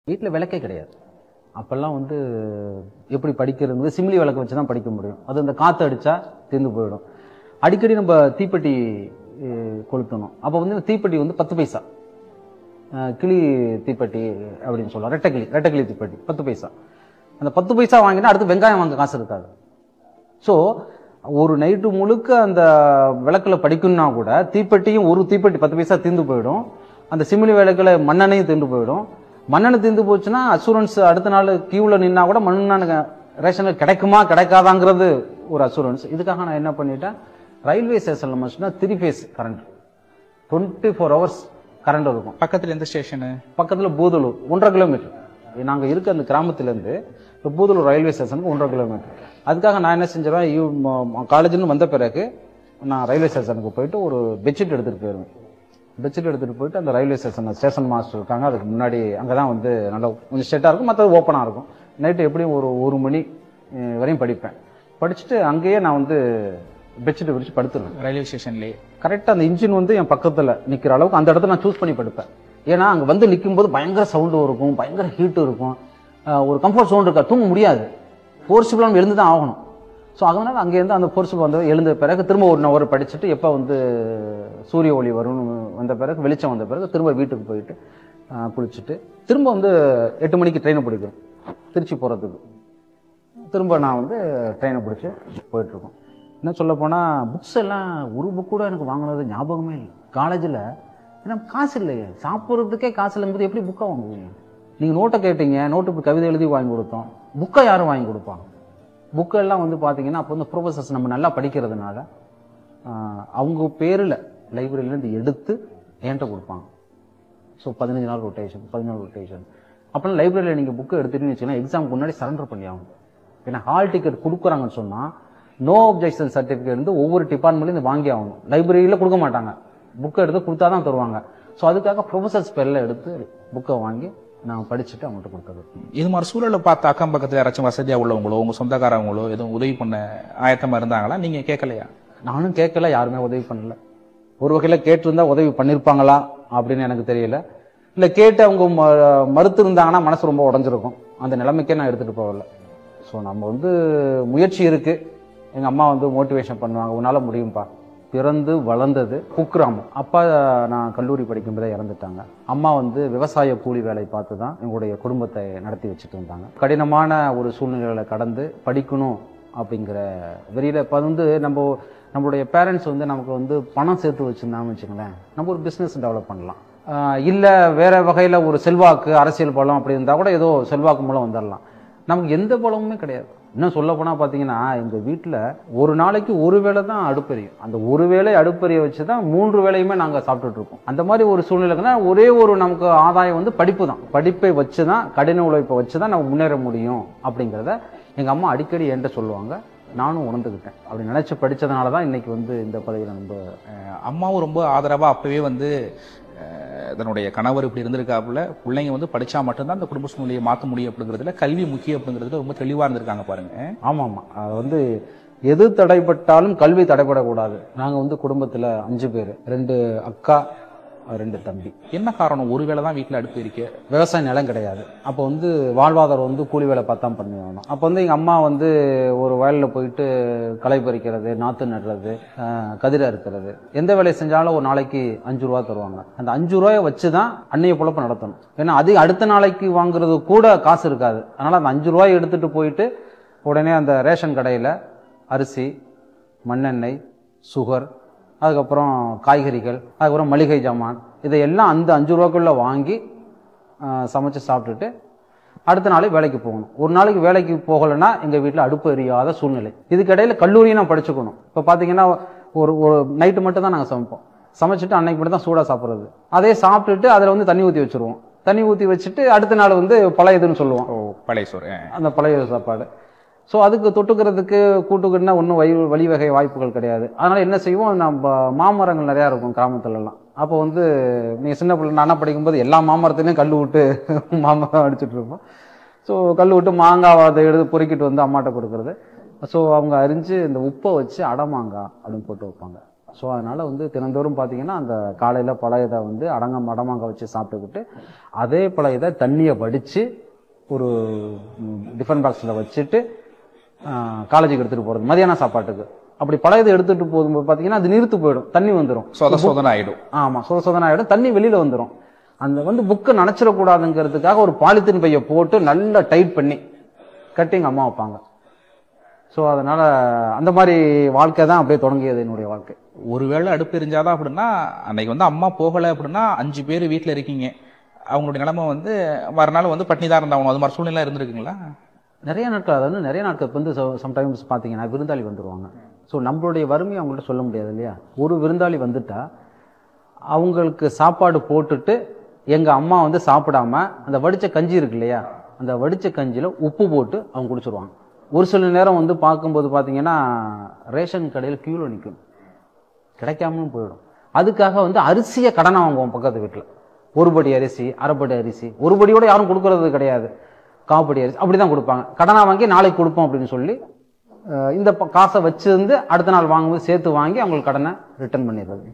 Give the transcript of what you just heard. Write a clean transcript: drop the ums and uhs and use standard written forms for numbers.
வீட்டில் விளக்கே கிடையாது. அப்போல்லாம் வந்து எப்படி படிக்கிறது, சிம்லி விளக்கு வச்சு தான் படிக்க முடியும். அது அந்த காற்று அடித்தா தீர்ந்து போயிடும். அடிக்கடி நம்ம தீப்பெட்டி கொளுத்தணும். அப்போ வந்து தீப்பெட்டி வந்து 10 பைசா, கிளி தீப்பெட்டி அப்படின்னு சொல்லலாம், ரெட்டக்கிளி தீப்பெட்டி 10 பைசா. அந்த 10 பைசா வாங்கினா அடுத்து வெங்காயம் வாங்க காசு இருக்காது. ஸோ ஒரு நைட்டு முழுக்க அந்த விளக்கில் படிக்கணும்னா கூட தீப்பெட்டியும், ஒரு தீப்பெட்டி 10 பைசா தீர்ந்து போயிடும். அந்த சிமிலி விளக்கில் மண்ணெண்ணையும் தீர்ந்து போயிடும். மண்ணெண்ணெய் தீர்ந்து போச்சுன்னா அசூரன்ஸ் அடுத்த நாள் கியூவில் நின்னா கூட மண்ணெண்ணெய் ரேஷன் கிடைக்குமா கிடைக்காதாங்கிறது ஒரு அசூரன்ஸ். இதுக்காக நான் என்ன பண்ணிட்டேன், ரயில்வே ஸ்டேஷனில் மட்டும்தான் 3 ஃபேஸ் கரண்ட், 24 ஹவர்ஸ் கரண்ட் இருக்கும். பக்கத்தில் எந்த ஸ்டேஷனு? பக்கத்தில் பூதலூர், 1.5 கிலோமீட்டர். நாங்கள் இருக்க அந்த கிராமத்திலேருந்து இப்போ பூதலூர் ரயில்வே ஸ்டேஷனுக்கு 1.5 கிலோமீட்டர். அதுக்காக நான் என்ன செஞ்சிடறேன், காலேஜ்னு வந்த பிறகு நான் ரயில்வே ஸ்டேஷனுக்கு போயிட்டு ஒரு பெட்ஷீட் எடுத்துகிட்டு போயிடுவேன். பெட்ஷீட் எடுத்துகிட்டு போயிட்டு அந்த ரயில்வே ஸ்டேஷன் மாஸ்டர் இருக்காங்க, அதுக்கு முன்னாடி அங்கே தான் வந்து நல்லா கொஞ்சம் ஸ்ட்ரெட்டாக இருக்கும், மற்றது ஓப்பனாக இருக்கும். நைட்டு எப்படியும் ஒரு 1 மணி வரையும் படிப்பேன். படிச்சுட்டு அங்கேயே நான் வந்து பெட்ஷீட்டை விரிச்சு படுத்துருவேன். ரயில்வே ஸ்டேஷன்லேயே கரெக்டாக அந்த இன்ஜின் வந்து என் பக்கத்தில் நிற்கிற அளவுக்கு அந்த இடத்துல நான் சூஸ் பண்ணி படுப்பேன். ஏன்னா அங்கே வந்து நிற்கும் போது பயங்கர சவுண்டும் இருக்கும், பயங்கர ஹீட்டும் இருக்கும், ஒரு கம்ஃபர்ட் சவுண்ட் இருக்கா, தூங்க முடியாது, ஃபோர்ஸிபிளாக நம்ம எழுந்து தான் ஆகணும். ஸோ அதனால் அங்கேருந்து அந்த ஃபோர்ஸிபிள் வந்து எழுந்த பிறகு திரும்ப 1 ஹவர் படிச்சுட்டு எப்போ வந்து சூரிய ஒளி வரும்னு வந்த பிறகு, வெளிச்சம் வந்த பிறகு திரும்ப வீட்டுக்கு போயிட்டு குளிச்சுட்டு திரும்ப வந்து 8 மணிக்கு ட்ரெயினை பிடிக்கும் திருச்சி போகிறதுக்கு. திரும்ப நான் வந்து ட்ரெயினை பிடிச்சி போயிட்டுருக்கோம். என்ன சொல்ல போனால் புக்ஸ் எல்லாம் ஒரு புக் கூட எனக்கு வாங்கினது ஞாபகமே இல்லை. காலேஜில் ஏன்னா காசு இல்லையே, சாப்பிட்றதுக்கே காசு இல்லைங்கிறது எப்படி புக்கை வாங்குவீங்க? நீங்கள் நோட்டை கேட்டீங்க, நோட்டு கவிதை எழுதி வாங்கி கொடுத்தோம், புக்கை யாரும் வாங்கி கொடுப்பாங்க? புக்கெல்லாம் வந்து பார்த்தீங்கன்னா அப்போ வந்து ப்ரொஃபசர்ஸ் நம்ம நல்லா படிக்கிறதுனால அவங்க பேரில் லைப்ரரியிலேருந்து எடுத்து என்கிட்ட கொடுப்பாங்க. ஸோ 15 நாள் ரொட்டேஷன், 14 ரொட்டேஷன். அப்போல்லாம் லைப்ரரியில் நீங்கள் புக்கை எடுத்துகிட்டு வச்சுக்கலாம், எக்ஸாமுக்கு முன்னாடி சரண்டர் பண்ணி ஆகும். ஏன்னா ஹால் டிக்கெட் கொடுக்குறாங்கன்னு சொன்னால் நோ அப்ஜெக்ஷன் சர்டிஃபிகேட் வந்து ஒவ்வொரு டிபார்ட்மெண்ட்லேருந்து வாங்கி ஆகணும். லைப்ரரியில் கொடுக்க மாட்டாங்க, புக்கை எடுத்து கொடுத்தா தான் தருவாங்க. ஸோ அதுக்காக ப்ரொஃபசர்ஸ் பேரில் எடுத்து புக்கை வாங்கி நான் படிச்சுட்டு அவங்கள்ட்ட கொடுத்தது. இது மாதிரி சூழலை பார்த்து அக்கம் பக்கத்தில் யாராச்சும் வசதியாக உள்ளவங்களோ உங்கள் சொந்தக்காரவங்களோ எதுவும் உதவி பண்ண ஆயத்தமாக இருந்தாங்களா? நீங்கள் கேட்கலையா? நானும் கேட்கல, யாருமே உதவி பண்ணல. ஒரு வகையில் கேட்டிருந்தா உதவி பண்ணியிருப்பாங்களா அப்படின்னு எனக்கு தெரியல. இல்லை கேட்டு அவங்க மறுத்து இருந்தாங்கன்னா மனசு ரொம்ப உடஞ்சிருக்கும். அந்த நிலைமைக்கே நான் எடுத்துகிட்டு போகல. ஸோ நம்ம வந்து முயற்சி இருக்குது. எங்கள் அம்மா வந்து மோட்டிவேஷன் பண்ணுவாங்க, உன்னால் முடியும்பா. பிறந்து வளர்ந்தது குக்கிராமம். அப்பா நான் கல்லூரி படிக்கும்போதே இறந்துட்டாங்க. அம்மா வந்து விவசாய கூலி வேலை பார்த்து தான் எங்களுடைய குடும்பத்தை நடத்தி வச்சுட்டு இருந்தாங்க. கடினமான ஒரு சூழ்நிலைகளை கடந்து படிக்கணும் அப்படிங்கிற வெறியில் இப்போ வந்து நம்மளுடைய பேரண்ட்ஸ் வந்து நமக்கு வந்து பணம் சேர்த்து வச்சுருந்தாங்கன்னு வச்சுங்களேன், நம்ம ஒரு பிஸ்னஸ் டெவலப் பண்ணலாம். இல்லை வேற வகையில் ஒரு செல்வாக்கு, அரசியல் பலம் அப்படி இருந்தால் கூட ஏதோ செல்வாக்கு மூலம் வந்துடலாம். நமக்கு எந்த பலமுமே கிடையாது. இன்னும் சொல்ல போனால் பார்த்தீங்கன்னா எங்கள் வீட்டில் ஒரு நாளைக்கு ஒரு வேளை தான் அடுப்பெரியும். அந்த ஒரு வேளை அடுப்பெரிய வச்சு தான் 3 வேளையுமே நாங்கள் சாப்பிட்டுட்டு இருக்கோம். அந்த மாதிரி ஒரு சூழ்நிலைக்குன்னா ஒரே ஒரு நமக்கு ஆதாயம் வந்து படிப்பு தான். படிப்பை வச்சு தான், கடின உழைப்பை வச்சு தான் நம்ம முன்னேற முடியும் அப்படிங்கிறத எங்கள் அம்மா அடிக்கடி என்கிட்ட சொல்லுவாங்க. நானும் உணர்ந்துக்கிட்டேன். அப்படி நினச்சி படித்ததுனால தான் இன்னைக்கு வந்து இந்த பதவியில் நம்ம. அம்மாவும் ரொம்ப ஆதரவாக அப்போவே வந்து தன்னுடைய கணவர் இப்படி இருந்திருக்காப்புல, பிள்ளைங்க வந்து படித்தா மட்டும்தான் அந்த குடும்ப சூழ்நிலையை மாற்ற முடியும் அப்படிங்கிறதுல, கல்வி முக்கியம் அப்படிங்கிறதுல ரொம்ப தெளிவாக இருந்திருக்காங்க பாருங்க. ஆமாம், அது வந்து எது தடைப்பட்டாலும் கல்வி தடைப்படக்கூடாது. நாங்கள் வந்து குடும்பத்தில் 5 பேர், 2 அக்கா, 2 தம்பி. என்ன காரணம்? ஒரு வேளை தான் வீட்டில் அடுப்பு இருக்கு, விவசாய நிலம் கிடையாது. அப்போ வந்து வாழ்வாதாரம் வந்து கூலி வேலை பார்த்தா பண்ணுவாங்க. அப்போ வந்து எங்கள் அம்மா வந்து ஒரு வயலில் போயிட்டு களை பறிக்கிறது, நாற்று நடுறது, கதிரை அறுக்கிறது, எந்த வேலையை செஞ்சாலும் ஒரு நாளைக்கு 5 ரூபா தருவாங்க. அந்த 5 ரூபாயை வச்சு தான் அன்னைய பொழப்ப நடத்தணும். ஏன்னா அது அடுத்த நாளைக்கு வாங்குறது கூட காசு இருக்காது. அதனால் அந்த 5 ரூபாயை எடுத்துகிட்டு போயிட்டு உடனே அந்த ரேஷன் கடையில் அரிசி, மண்ணெண்ணெய், சுகர், அதுக்கப்புறம் காய்கறிகள், அதுக்கப்புறம் மளிகை ஜாமான், இதையெல்லாம் அந்த 5 ரூபாய்க்குள்ளே வாங்கி சமைச்சு சாப்பிட்டுட்டு அடுத்த நாளே வேலைக்கு போகணும். ஒரு நாளைக்கு வேலைக்கு போகலைன்னா எங்கள் வீட்டில் அடுப்பு எரியாத சூழ்நிலை. இதுக்கிடையில் கல்லூரியும் நான் படிச்சுக்கணும். இப்போ பார்த்தீங்கன்னா ஒரு நைட்டு மட்டும் தான் நாங்கள் சமைப்போம். சமைச்சிட்டு அன்னைக்கு மட்டும் தான் சூடாக சாப்பிட்றது. அதே சாப்பிட்டுட்டு அதில் வந்து தண்ணி ஊற்றி வச்சுருவோம். தண்ணி ஊற்றி வச்சுட்டு அடுத்த நாள் வந்து பழையதுன்னு சொல்லுவோம். பழைய சோறு, அந்த பழைய சாப்பாடு. ஸோ அதுக்கு தொட்டுக்கிறதுக்கு கூட்டுக்குன்னா ஒன்றும் வழி வகை வாய்ப்புகள் கிடையாது. அதனால் என்ன செய்வோம், நம்ம மாமரங்கள் நிறையா இருக்கும் கிராமத்துலலாம். அப்போ வந்து நீங்கள் சின்ன பிள்ளை நானாக படிக்கும்போது எல்லா மாமரத்துலேயும் கல் விட்டு மாமரம் அடிச்சுட்டு இருப்போம். ஸோ கல் விட்டு மாங்காய் அதை எடுத்து பொறுக்கிட்டு வந்து அம்மாட்ட கொடுக்குறது. ஸோ அவங்க அரிஞ்சு இந்த உப்பை வச்சு அடமாங்காய் அப்படின்னு போட்டு வைப்பாங்க. ஸோ அதனால் வந்து தினந்தோறும் பார்த்தீங்கன்னா அந்த காலையில் பழையதை வந்து அடமாங்க வச்சு சாப்பிட்டுக்கிட்டு அதே பழையதை தண்ணியை வடித்து ஒரு டிஃபன் பாக்ஸில் வச்சுட்டு காலேஜுக்கு எடுத்துகிட்டு போகிறது மதியான சாப்பாட்டுக்கு. அப்படி பழையதை எடுத்துகிட்டு போகும்போது பார்த்தீங்கன்னா அது நீர்த்து போயிடும், தண்ணி வந்துடும், சோதனை ஆகிடும். ஆமாம், சோதனை ஆகிடும், தண்ணி வெளியில் வந்துடும். அந்த வந்து புக்கை நினச்சிடக்கூடாதுங்கிறதுக்காக ஒரு பாலித்தீன் பையை போட்டு நல்லா டைட் பண்ணி கட்டி எங்கள் அம்மா வைப்பாங்க. ஸோ அதனால் அந்த மாதிரி வாழ்க்கை தான் அப்படியே தொடங்கியது என்னுடைய வாழ்க்கை. ஒருவேளை அடுப்பு எரிஞ்சாதான் அப்படின்னா அன்னைக்கு வந்து அம்மா போகலை அப்படின்னா 5 பேர் வீட்டில் இருக்கீங்க, அவங்களுடைய நிலைமை வந்து மறுநாள் வந்து பட்னி தான் இருந்தாகணும், அது மாதிரி சூழ்நிலை இருந்திருக்குங்களா? நிறைய நாட்கள், அதாவது நிறைய நாட்கள் வந்து சம்டைம்ஸ் பார்த்தீங்கன்னா விருந்தாளி வந்துடுவாங்க. ஸோ நம்மளுடைய வறுமையை அவங்கள்ட்ட சொல்ல முடியாது இல்லையா. ஒரு விருந்தாளி வந்துட்டா அவங்களுக்கு சாப்பாடு போட்டுட்டு எங்கள் அம்மா வந்து சாப்பிடாம அந்த வடித்த கஞ்சி இருக்கு இல்லையா, அந்த வடித்த கஞ்சியில் உப்பு போட்டு அவங்க குடிச்சிருவாங்க. ஒரு சில நேரம் வந்து பார்க்கும்போது பார்த்தீங்கன்னா ரேஷன் கடையில் கியூவில் நிற்கும், கிடைக்காமலும் போயிடும். அதுக்காக வந்து அரிசியை கடனை வாங்குவோம் பக்கத்து வீட்டில். ஒரு படி அரிசி, அரைப்படி அரிசி, ஒரு படியோட யாரும் கொடுக்கறது கிடையாது, காப்படி அரிசி அப்படி தான் கொடுப்பாங்க. கடனாக வாங்கி நாளைக்கு கொடுப்போம் அப்படின்னு சொல்லி இந்த காசை வச்சிருந்து அடுத்த நாள் வாங்கும்போது சேர்த்து வாங்கி அவங்களுக்கு கடனை ரிட்டர்ன் பண்ணிடுறது.